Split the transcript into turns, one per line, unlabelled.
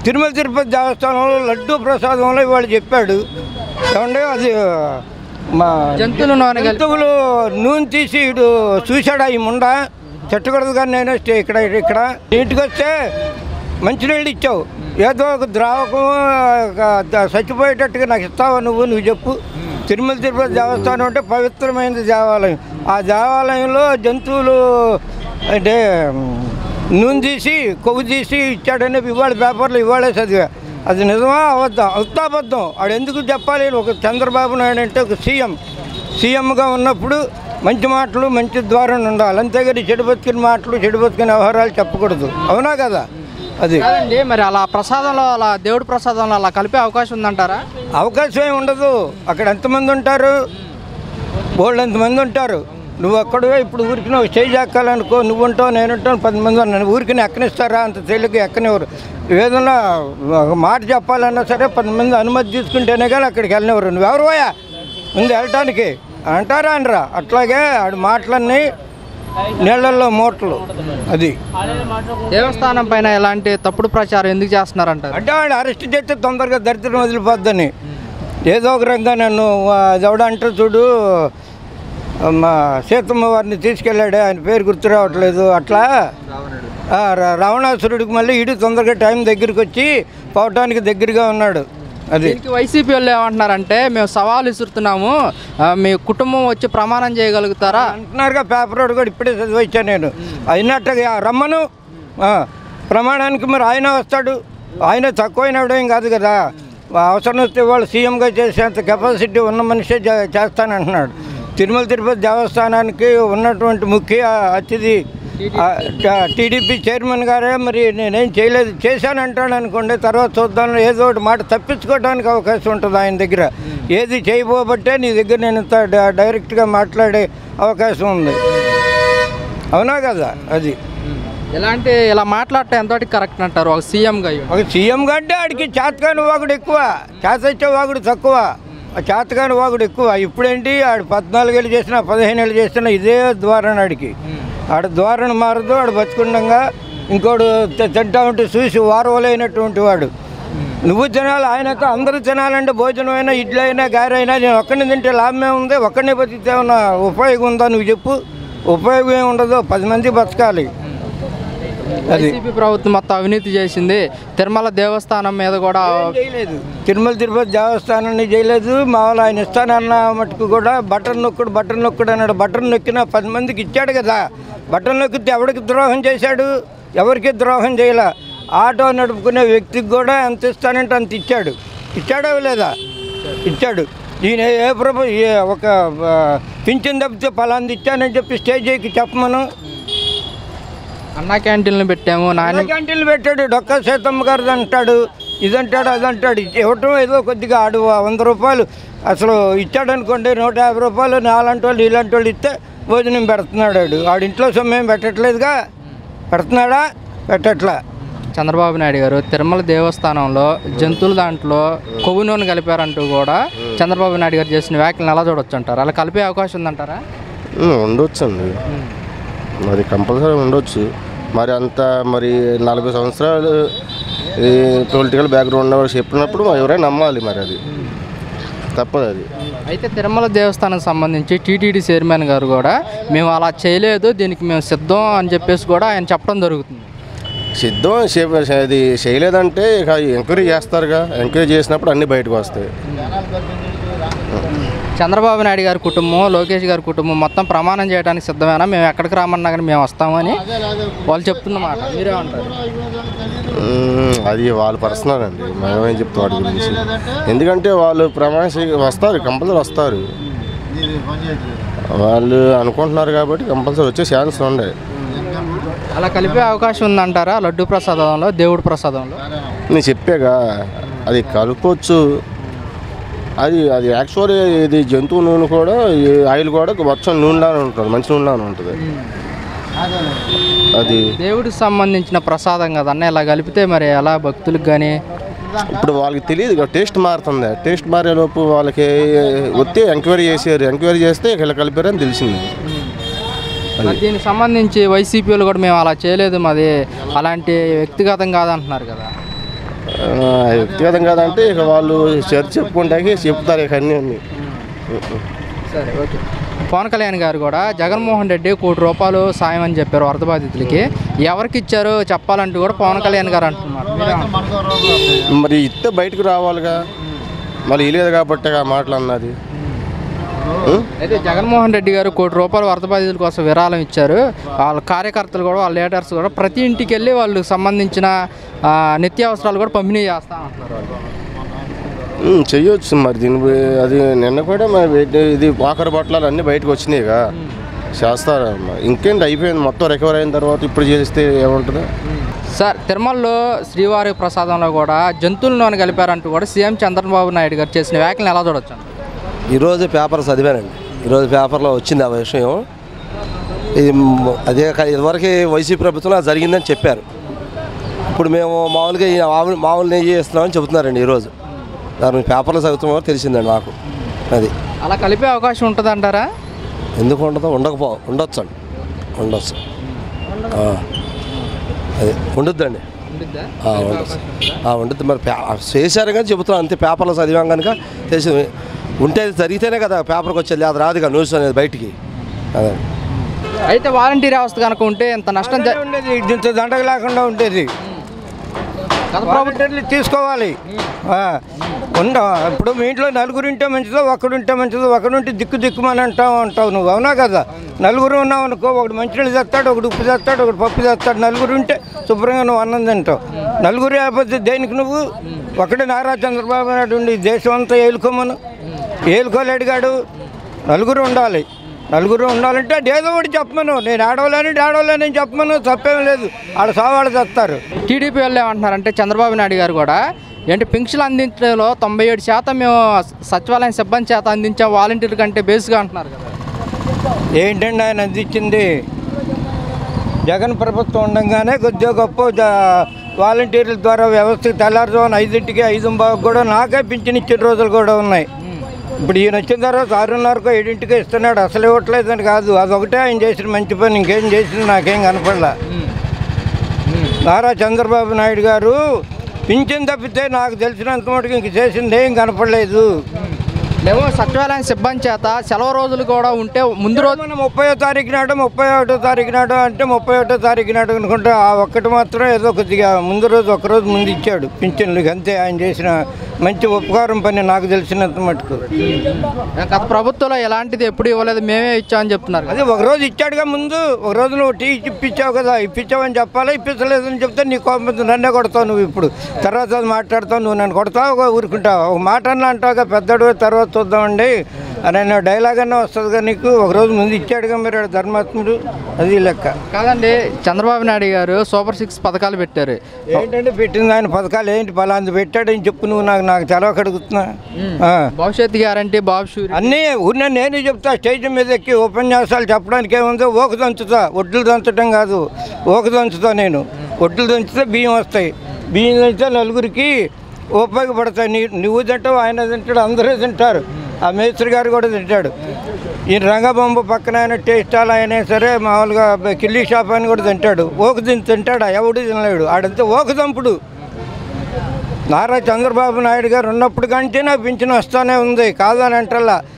తిరుమల తిరుపతి దేవస్థానంలో లడ్డూ ప్రసాదంలో ఇవాళ చెప్పాడు ఏమంటే అది మా జంతువులు నూనె తీసి ఇడు చూశాడా ఈ ముండ చెట్టకూడదు కానీ నేను ఇక్కడ ఇంటికి వస్తే మంచినీళ్ళు ఇచ్చావు ఏదో ఒక ద్రావకం చచ్చిపోయేటట్టుగా నాకు ఇస్తావా నువ్వు చెప్పు. తిరుమల తిరుపతి దేవస్థానం అంటే పవిత్రమైన దేవాలయం. ఆ దేవాలయంలో జంతువులు అంటే నూనె తీసి కొవ్వు తీసి ఇచ్చాడని ఇవాళ పేపర్లో ఇవాళే చదివా. అది నిజమా అబద్ధం ఆడు ఎందుకు చెప్పాలి? ఒక చంద్రబాబు నాయుడు అంటే ఒక సీఎంగా ఉన్నప్పుడు మంచి మాటలు మంచి ద్వారం ఉండాలి, అంతేగాని చెడు బతికిన మాటలు చెడు బతికిన వ్యవహారాలు చెప్పకూడదు. అవునా కదా? అది
మరి అలా ప్రసాదంలో అలా దేవుడి ప్రసాదంలో అలా కలిపే అవకాశం ఉందంటారా?
అవకాశం ఏమి ఉండదు. అక్కడ ఎంతమంది ఉంటారు? బోల్డ్ ఎంతమంది ఉంటారు. నువ్వు అక్కడే ఇప్పుడు ఊరికి నువ్వు స్టేజ్ ఎక్కాలనుకో, నువ్వు ఉంటావు నేను ఉంటాను 10 మంది ఉన్నాను, ఊరికి ఎక్కనిస్తారా? అంత తేలిక ఎక్కనివ్వరు. ఏదన్నా ఒక మాట చెప్పాలన్నా సరే 10 మంది అనుమతి తీసుకుంటేనే కానీ అక్కడికి వెళ్ళనివ్వరు. నువ్వెవరు పోయా ముందు వెళ్ళటానికి అంటారా అనరా? అట్లాగే ఆడు మాటలన్నీ నీళ్ళల్లో మూటలు. అది
దేవస్థానం పైన ఎలాంటి తప్పుడు ప్రచారం ఎందుకు చేస్తున్నారంటారు?
అంటే వాడు అరెస్ట్ చేస్తే తొందరగా దరిద్రం వదిలిపోద్దని ఏదో ఒక రంగా నన్ను ఎవడ అంటే చూడు మా సీతమ్మ వారిని తీసుకెళ్ళాడే, ఆయన పేరు గుర్తు రావట్లేదు, అట్లా రావణాసురుడికి మళ్ళీ ఇటు తొందరగా టైం దగ్గరికి వచ్చి పోవటానికి దగ్గరగా ఉన్నాడు. అది
వైసీపీ వాళ్ళు ఏమంటున్నారంటే మేము సవాలు విసురుతున్నాము, మీ కుటుంబం వచ్చి ప్రమాణం చేయగలుగుతారా
అంటున్నారుగా. పేపర్ కూడా ఇప్పుడే చదివచ్చాను నేను. అయినట్టుగా రమ్మను ప్రమాణానికి. మరి ఆయన వస్తాడు, ఆయన తక్కువైనడేం కాదు కదా. అవసరం వస్తే వాళ్ళు సీఎంగా చేసేంత కెపాసిటీ ఉన్న మనిషే చేస్తానంటున్నాడు. తిరుమల తిరుపతి దేవస్థానానికి ఉన్నటువంటి ముఖ్య అతిథి టీడీపీ చైర్మన్ గారే. మరి నేనేం చేయలేదు, చేశానంటాడు అనుకోండి, తర్వాత చూద్దాం. ఏదో ఒకటి మాట తప్పించుకోవడానికి అవకాశం ఉంటుంది ఆయన దగ్గర. ఏది చేయబోబట్టే నీ దగ్గర నేను ఇంత డైరెక్ట్గా మాట్లాడే అవకాశం ఉంది. అవునా కదా? అది
ఇలా మాట్లాడటం ఎంతటికి కరెక్ట్ అంటారు? ఒక సీఎంగా
అంటే ఆడికి చేతకాని వాగుడు ఎక్కువ, చేతొచ్చే వాగుడు తక్కువ. చేతకాని వాగుడు ఎక్కువ. ఇప్పుడేంటి ఆడు 14 ఏళ్ళు చేసినా 15 ఏళ్ళు చేసినా ఇదే ద్వారం ఆడికి. ఆడ ద్వారం మారదు. ఆడు బతుకుండగా ఇంకోడు తింటా ఉంటే చూసి వారవలైనటువంటి వాడు. నువ్వు తినాలి, ఆయనతో అందరూ తినాలంటే భోజనం అయినా ఇడ్లీ అయినా గారె అయినా నేను ఒక్కడిని తింటే లాభమే ఉంది, ఒక్కడిని బతికితే ఉన్న ఉపయోగం ఉందా? నువ్వు చెప్పు. ఉపయోగం ఏమి ఉండదు, 10 మంది బతకాలి.
వైసీపీ ప్రభుత్వం మొత్తం అవినీతి చేసింది. తిరుమల దేవస్థానం మీద కూడా
చేయలేదు. తిరుమల తిరుపతి దేవస్థానాన్ని చేయలేదు. మామూలు ఆయన ఇస్తానన్న మటుకు కూడా బటన్ నొక్కుడు అన్నాడు. బటన్ నొక్కినా 10 మందికి ఇచ్చాడు కదా. బటన్ నొక్కితే ఎవరికి ద్రోహం చేశాడు? ఎవరికి ద్రోహం చేయాల. ఆటో నడుపుకునే వ్యక్తికి కూడా ఎంత ఇస్తానంటే అంత ఇచ్చాడో లేదా? ఇచ్చాడు. ఈయన ఒక పింఛన్ తప్పితే ఫలాంది ఇచ్చానని చెప్పి స్టేజ్ ఎక్కి చెప్పమను.
అన్నా క్యాంటీన్లు పెట్టాము, నాన్న
క్యాంటీన్లు పెట్టాడు. డొక్కా సీతమ్మ గారు అంటాడు, ఇదంటాడు అదంటాడు. ఇవ్వటం ఏదో కొద్దిగా ఆడు 100 రూపాయలు అసలు ఇచ్చాడు అనుకోండి, 150 రూపాయలు నాలాంటి వాళ్ళు ఇలాంటి వాళ్ళు ఇస్తే భోజనం పెడుతున్నాడు. ఆడింట్లో సొమ్మేం పెట్టట్లేదుగా. పెడుతున్నాడా? పెట్టట్లా.
చంద్రబాబు నాయుడు గారు తిరుమల దేవస్థానంలో జంతువుల దాంట్లో కొవ్వు నూనె కలిపారంటూ కూడా చంద్రబాబు నాయుడు గారు చేసిన వ్యాఖ్యలను ఎలా చూడొచ్చు అంటారు? అలా కలిపే అవకాశం ఉందంటారా?
ఉండొచ్చు అండి, మరి కంపల్సరీ ఉండొచ్చు. మరి అంత మరి 40 సంవత్సరాలు పొలిటికల్ బ్యాక్గ్రౌండ్ చెప్పినప్పుడు ఎవరైనా నమ్మాలి. మరి అది తప్పదు. అది
అయితే తిరుమల దేవస్థానానికి సంబంధించి టీటీడీ చైర్మన్ గారు కూడా మేము అలా చేయలేదు, దీనికి మేము సిద్ధం అని చెప్పేసి కూడా ఆయన చెప్పడం జరుగుతుంది.
సిద్ధం అది చేయలేదంటే ఇక ఎంక్వైరీ చేస్తారుగా. ఎంక్వైరీ చేసినప్పుడు అన్నీ బయటకు వస్తాయి.
చంద్రబాబు నాయుడు గారి కుటుంబం, లోకేష్ గారి కుటుంబం మొత్తం ప్రమాణం చేయడానికి సిద్ధమేనా? మేము ఎక్కడికి రామన్నా కానీ మేము వస్తామని వాళ్ళు చెప్తున్నమాట. మీరేమంటారు?
అది వాళ్ళ పర్సనల్ అండి, మేమేం చెప్తాం వాటి గురించి. ఎందుకంటే వాళ్ళు వస్తారు, కంపల్సరీ వస్తారు. వాళ్ళు అనుకుంటున్నారు కాబట్టి కంపల్సరీ వచ్చే ఛాన్స్ ఉండే.
అలా కలిపే అవకాశం ఉందంటారా? లడ్డు ప్రసాదంలో దేవుడి ప్రసాదంలో
నేను చెప్పాగా, అది కలుపొచ్చు. అది యాక్చువల్లీ ఇది జంతువు నూనె కూడా, ఆయిల్ కూడా మొత్తం నూనెలానే ఉంటుంది, మంచి నూనెలానే ఉంటుంది. అది
దేవుడికి సంబంధించిన ప్రసాదం కదన్న, ఇలా కలిపితే మరి ఎలా భక్తులకు కానీ
ఇప్పుడు వాళ్ళకి తెలియదు, టేస్ట్ మారుతుంది. టేస్ట్ మారేలోపు వాళ్ళకి వచ్చి ఎంక్వైరీ చేశారు. ఎంక్వైరీ చేస్తే ఇలా కలిపారని తెలిసింది.
దీనికి సంబంధించి వైసీపీ వాళ్ళు కూడా మేము అలా చేయలేదు, మాది అలాంటి వ్యక్తిగతం కాదంటున్నారు కదా.
వ్యక్తిగతం కాదంటే ఇక వాళ్ళు చెప్పుకుంటాకి చెప్తారు ఇక అన్నీ.
సరే, ఓకే. పవన్ కళ్యాణ్ గారు కూడా జగన్మోహన్ రెడ్డి ₹1 కోటి సాయం అని చెప్పారు వరద బాధితులకి. ఎవరికి ఇచ్చారో చెప్పాలంటూ కూడా పవన్ కళ్యాణ్ గారు అంటున్నారు.
మరి ఇస్తే బయటకు రావాలిగా, మళ్ళీ ఇలేదు కాబట్టి ఆ మాటలు అన్నది.
అయితే జగన్మోహన్ రెడ్డి గారు ₹1 కోటి వరద బాధితుల కోసం విరాళం ఇచ్చారు. వాళ్ళ కార్యకర్తలు కూడా, వాళ్ళ లీడర్స్ కూడా ప్రతి ఇంటికి వెళ్ళి వాళ్ళకి సంబంధించిన నిత్యావసరాలు కూడా పంపిణీ చేస్తా అంటున్నారు వాళ్ళు.
చెయ్యొచ్చు మరి దీని అది నిన్న కూడా మరి ఇది ఆఖరి బట్టలు అన్నీ బయటకు వచ్చినాయిగా, చేస్తారు. ఇంకేంటి అయిపోయింది మొత్తం రికవర్ అయిన తర్వాత ఇప్పుడు చేస్తే ఏముంటుంది.
సార్, తిరుమలలో శ్రీవారి ప్రసాదంలో కూడా జంతువుల నూనె కలిపారంటూ కూడా సీఎం చంద్రబాబు నాయుడు గారు చేసిన వ్యాఖ్యలను ఎలా చూడొచ్చు?
ఈరోజు పేపర్ చదివానండి. ఈరోజు పేపర్లో వచ్చింది ఆ విషయం. ఇది అదే ఇదివరకు వైసీపీ ప్రభుత్వంలో జరిగిందని చెప్పారు. ఇప్పుడు మేము మామూలుగా మామూలు నెయ్యి ఇస్తున్నామని చెబుతున్నారండి. ఈరోజు దాని పేపర్లో చదువుతున్నామో తెలిసిందండి నాకు. అది
అలా కలిపే అవకాశం ఉంటుందంటారా?
ఎందుకు ఉండదు? ఉండొచ్చు అండి, ఉండొచ్చు. అదే ఉండుద్దండి, ఉండుద్ది. మరి చేశారు కానీ చెబుతున్నాం అంతే. పేపర్లో చదివాం కనుక తెలిసి ఉంటే జరిగితేనే కదా పేపర్కి వచ్చేది, అది రాదుగా న్యూస్ అనేది బయటికి. అదే
అయితే వాలంటీర్ వ్యవస్థ కనుక ఉంటే ఎంత నష్టం
ఉండేది, ఇంత దండగ లేకుండా ఉండేది. వాలంటీర్లు తీసుకోవాలి. ఇప్పుడు మీ ఇంట్లో నలుగురు ఉంటే మంచిదో, ఒక్కడుంటే మంచిదో. ఒకడుంటే దిక్కుమని అంటావు నువ్వు, అవునా కదా? నలుగురు ఉన్నావు అనుకో, ఒకడు మంచినీళ్ళు తెస్తాడు, ఒకడు ఉప్పు తెస్తాడు, ఒకడు పప్పు తెస్తాడు. నలుగురు ఉంటే శుభ్రంగా నువ్వు అన్నం తింటావు. నలుగురు లేకపోతే దేనికి నువ్వు? ఒకడే నారా చంద్రబాబు నాయుడు ఉండి దేశం అంతా ఏలుకోమను, ఏలుకోలేడుగాడు. నలుగురు ఉండాలి. నలుగురు ఉండాలంటే ఏదో ఒకటి చెప్పమను. నేను ఆడవలేని చెప్పమను, తప్పేం లేదు. ఆడ సావాళ్ళు తెస్తారు.
టీడీపీ వాళ్ళు ఏమంటున్నారంటే చంద్రబాబు నాయుడు గారు కూడా ఏంటి పెన్షన్ అందించడంలో 97% మేము సచివాలయం సిబ్బంది చేత అందించాం, వాలంటీర్ కంటే బేస్గా అంటున్నారు కదా.
ఏంటండి ఆయన అందించింది? జగన్ ప్రభుత్వం ఉండగానే కొద్దిగా గొప్ప వాలంటీర్ల ద్వారా వ్యవస్థకి తెల్లారుజామున 5ంటికి 5:15 కూడా నాకే పింఛన్ ఇచ్చిన రోజులు కూడా ఉన్నాయి. ఇప్పుడు ఈయన వచ్చిన తర్వాత 6:30కో 7ంటికి ఇస్తున్నాడు. అసలు ఇవ్వట్లేదని కాదు, అదొకటే ఆయన చేసిన మంచి పని. ఇంకేం చేసిన నాకేం కనపడలా. నారా చంద్రబాబు నాయుడు గారు పింఛన్ తప్పితే నాకు తెలిసినంత మటుకు ఇంక చేసింది ఏం కనపడలేదు.
ఏమో సచివాలయం సిబ్బంది చేత సెలవు రోజులు కూడా ఉంటే ముందు రోజు
మనం 30వ తారీఖు నాడు 31వ తారీఖు నాడు అంటే 31వ తారీఖు నాడు అనుకుంటే ఆ ఒక్కటి మాత్రం ఏదో కొద్దిగా ముందు రోజు ఒకరోజు ముందు ఇచ్చాడు పింఛన్లకి, అంతే. ఆయన చేసిన మంచి ఉపకారం పని నాకు తెలిసినంత మటుకు.
గత ప్రభుత్వంలో ఎలాంటిది ఎప్పుడు ఇవ్వలేదు, మేమే ఇచ్చామని చెప్తున్నారు.
అదే ఒకరోజు ఇచ్చాడుగా ముందు. ఒకరోజు నువ్వు టీ ఇప్పించావు కదా, ఇప్పించావని చెప్పాలా? ఇప్పించలేదని చెప్తే నీ కోపం నన్నే కొడతావు నువ్వు. ఇప్పుడు తర్వాత మాట్లాడతావు, నువ్వు నన్ను కొడతావు, ఊరుకుంటావు. ఒక మాట అన్నా అంటావుగా, పెద్దడు తర్వాత చూద్దామండి అని డైలాగ్ అన్నా వస్తుందిగా నీకు. ఒకరోజు ముందు ఇచ్చాడుగా మీరు ధర్మాత్ముడు, అది లెక్క
కాదండి. చంద్రబాబు నాయుడు గారు సూపర్ 6 పథకాలు పెట్టారు.
ఏంటంటే పెట్టింది ఆయన పథకాలు ఏంటి? పలాంది పెట్టాడని చెప్పు నువ్వు. నాకు తెలవక అడుగుతున్నా.
భవిష్యత్ గ్యారంటీ, బాబు
అన్నీ ఊరినే నేను చెప్తా. స్టేజ్ మీద ఎక్కి ఉపన్యాసాలు చెప్పడానికి ఏముందో, ఓకు దంచుతా. ఒడ్లు దంచడం కాదు, ఓకు దంచుతా. నేను ఒడ్లు దంచితే బియ్యం వస్తాయి. బియ్యం దంచితే నలుగురికి ఉపయోగపడతాయి. నువ్వు తింటావు, ఆయన తింటాడు, అందరూ తింటారు. ఆ మేస్త్రి గారు కూడా తింటాడు. ఈ రంగబొమ్మ పక్కన ఆయన టేస్ట్ అలా అయినా సరే మామూలుగా కిల్లీ షాప్ అని కూడా తింటాడు. ఓకు తింటాడా? ఎవడు తినలేడు. ఆడంతే ఓకు దంపుడు. నారా చంద్రబాబు నాయుడు గారు ఉన్నప్పుడు కంటే నాకు పింఛన్ వస్తూనే ఉంది, కాదని అంటల్లా.